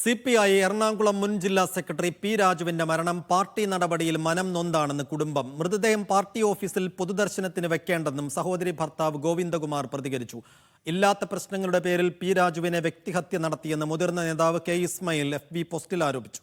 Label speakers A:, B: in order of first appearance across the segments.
A: CPI Ernakulam മുൻ ജില്ലാ secretary P രാജുവിന്റെ മരണം പാർട്ടി നടപടിയിൽ മനം നൊന്താണെന്ന് കുടുംബം. മൃതദേഹം പാർട്ടി ഓഫീസിൽ പൊതുദർശനത്തിന് വെക്കേണ്ടെന്നും സഹോദരി ഭർത്താവ് ഗോവിന്ദകുമാർ പ്രതികരിച്ചു. ഇല്ലാത്ത പ്രശ്നങ്ങളുടെ പേരിൽ പി രാജുവിനെ വ്യക്തിഹത്യ നടത്തിയെന്ന് മുതിർന്ന നേതാവ് കെ ഇസ്മായിൽ FB പോസ്റ്റിൽ ആരോപിച്ചു.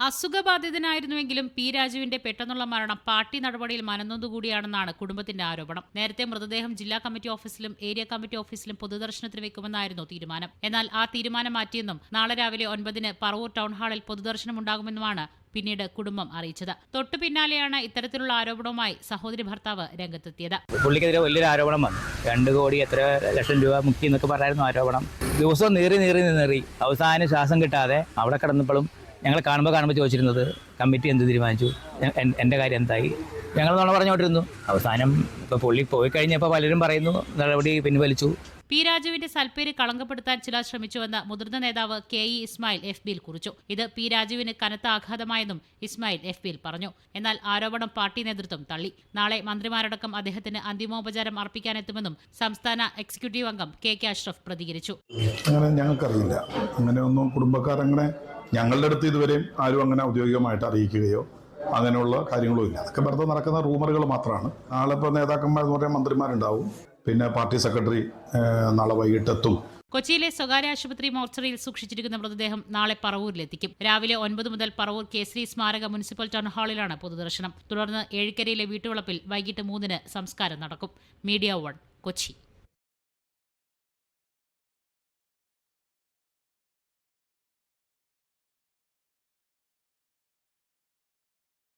B: അസുഖബാധിതനായിരുന്നുവെങ്കിലും പി രാജുവിന്റെ പെട്ടെന്നുള്ള മരണം പാർട്ടി നടപടിയിൽ മനംനൊന്തുകൂടിയാണെന്നാണ് കുടുംബത്തിന്റെ ആരോപണം. നേരത്തെ മൃതദേഹം ജില്ലാ കമ്മിറ്റി ഓഫീസിലും ഏരിയ കമ്മിറ്റി ഓഫീസിലും പൊതുദർശനത്തിന് വെക്കുമെന്നായിരുന്നു തീരുമാനം. എന്നാൽ ആ തീരുമാനം മാറ്റിയെന്നും നാളെ രാവിലെ 9-ന് പറവൂർ ടൗൺ ഹാളിൽ പൊതുദർശനമുണ്ടാകുമെന്നുമാണ് പിന്നീട് കുടുംബം അറിയിച്ചത്. തൊട്ടു പിന്നാലെയാണ് ഇത്തരത്തിലുള്ള ആരോപണവുമായി സഹോദരി ഭർത്താവ് രംഗത്തെത്തിയത്.
C: പുള്ളിക്കെതിരെ വലിയൊരു ആരോപണം വന്നു. 2 കോടി എത്ര ലക്ഷം രൂപ മുക്കി എന്നൊക്കെ പറയായിരുന്നു ആരോപണം. ദിവസവും നീറി അവസാനം ശ്വാസം കിട്ടാതെ അവിടെ കിടന്നപ്പോഴും ഞങ്ങൾ കാണുമ്പോൾ ചോദിച്ചിരുന്നത് കമ്മിറ്റി എന്ത് തീരുമാനിച്ചു, എൻ്റെ കാര്യം എന്തായി, ഞങ്ങൾ നുണ പറഞ്ഞുകൊണ്ടിരുന്നു. അവസാനം ഇപ്പോൾ പുള്ളി പോയി കഴിഞ്ഞപ്പോൾ പലരും പറയുന്നു നടപടി പിൻവലിച്ചു.
B: പി രാജുവിന്റെ സൽപ്പേര് കളങ്കപ്പെടുത്താൻ ചിലർ ശ്രമിച്ചുവെന്ന് മുതിർന്ന നേതാവ് KE ഇസ്മായിൽ FBയിൽ കുറിച്ചു. ഇത് പി രാജുവിന് കനത്ത ആഘാതമായെന്നും ഇസ്മായിൽ FBയിൽ പറഞ്ഞു. എന്നാൽ ആരോപണം പാർട്ടി നേതൃത്വം തള്ളി. നാളെ മന്ത്രിമാരടക്കം അദ്ദേഹത്തിന് അന്തിമോപചാരം അർപ്പിക്കാനെത്തുമെന്നും സംസ്ഥാന എക്സിക്യൂട്ടീവ് അംഗം KK അഷ്റഫ് പ്രതികരിച്ചു.
D: അങ്ങനെ ഞങ്ങൾക്കറിയില്ല, അങ്ങനെയൊന്നും കുടുംബക്കാരങ്ങനെ ഞങ്ങളുടെ അടുത്ത് ഇതുവരെയും ആരും അങ്ങനെ ഔദ്യോഗികമായിട്ട് അറിയിക്കുകയോ അങ്ങനെയുള്ള കാര്യങ്ങളും ഇല്ല. അതൊക്കെ വെറുതെ നടക്കുന്ന റൂമറുകൾ മാത്രമാണ്. നാളെ ഇപ്പോൾ നേതാക്കന്മാരെന്ന് പറയാൻ മന്ത്രിമാരുണ്ടാവും, പിന്നെ പാർട്ടി സെക്രട്ടറി നാളെ വൈകിട്ടെത്തും.
B: കൊച്ചിയിലെ സ്വകാര്യ ആശുപത്രി മോർച്ചറിയിൽ സൂക്ഷിച്ചിരിക്കുന്ന മൃതദേഹം നാളെ പറവൂരിലെത്തിക്കും. രാവിലെ 9 മുതൽ പറവൂർ കേസരി സ്മാരക മുനിസിപ്പൽ ടൗൺ ഹാളിലാണ് പൊതുദർശനം. തുടർന്ന് ഏഴിക്കരയിലെ വീട്ടുവളപ്പിൽ വൈകിട്ട് 3-ന് സംസ്കാരം നടക്കും. മീഡിയ 1 കൊച്ചി.